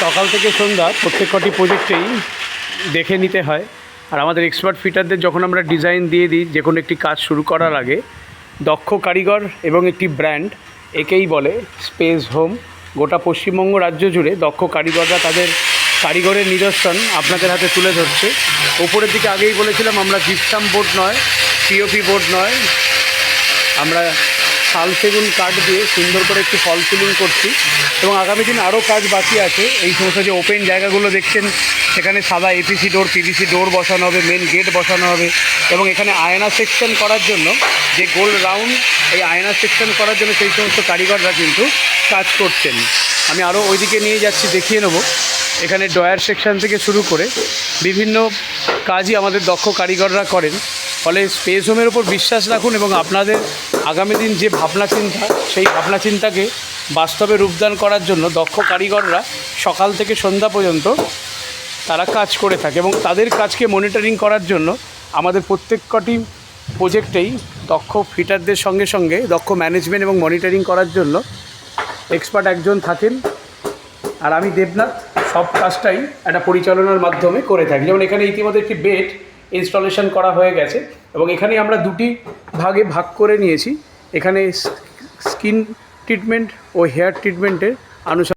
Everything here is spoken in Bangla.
সকাল থেকে সন্ধ্যা প্রত্যেক কটি প্রজেক্টেই দেখে নিতে হয়। আর আমাদের এক্সপার্ট ফিটারদের যখন আমরা ডিজাইন দিয়ে দিই যে কোনো একটি কাজ শুরু করার আগে, দক্ষ কারিগর এবং একটি ব্র্যান্ড, একেই বলে স্পেস হোম। গোটা পশ্চিমবঙ্গ রাজ্য জুড়ে দক্ষ কারিগররা তাদের কারিগরের নিদর্শন আপনাদের হাতে তুলে ধরছে। ওপরের দিকে আগেই বলেছিলাম আমরা জিপসাম বোর্ড নয়, পিওপি বোর্ড নয়, আমরা শাল সেগুন কাঠ দিয়ে সুন্দর করে একটু ফল সিলিং করছি এবং আগামী দিন আরও কাজ বাকি আছে। এই সমস্ত যে ওপেন জায়গাগুলো দেখছেন সেখানে সাদা এপিসি ডোর, পিভিসি ডোর বসানো হবে, মেন গেট বসানো হবে এবং এখানে আয়না সেকশন করার জন্য যে গোল রাউন্ড, এই আয়না সেকশন করার জন্য সেই সমস্ত কারিগররা কিন্তু কাজ করছেন। আমি আরও ওইদিকে নিয়ে যাচ্ছি, দেখিয়ে নেব। এখানে ড্রয়ার সেকশন থেকে শুরু করে বিভিন্ন কাজই আমাদের দক্ষ কারিগররা করেন। ফলে স্পেস হোমের ওপর বিশ্বাস রাখুন এবং আপনাদের আগামী দিন যে ভাবনা চিন্তা, সেই ভাবনা চিন্তাকে বাস্তবে রূপদান করার জন্য দক্ষ কারিগররা সকাল থেকে সন্ধ্যা পর্যন্ত তারা কাজ করে থাকে এবং তাদের কাজকে মনিটরিং করার জন্য আমাদের প্রত্যেক কটি প্রজেক্টেই দক্ষ ফিটারদের সঙ্গে সঙ্গে দক্ষ ম্যানেজমেন্ট এবং মনিটরিং করার জন্য এক্সপার্ট একজন থাকেন। আর আমি দেবনাথ সব কাজটাই একটা পরিচালনার মাধ্যমে করে থাকি। যেমন এখানে ইতিমধ্যে একটি বেড ইনস্টলেশন করা হয়ে গেছে এবং এখানে আমরা দুটি ভাগে ভাগ করে নিয়েছি। এখানে স্কিন ট্রিটমেন্ট ও হেয়ার ট্রিটমেন্টের আনুষঙ্গিক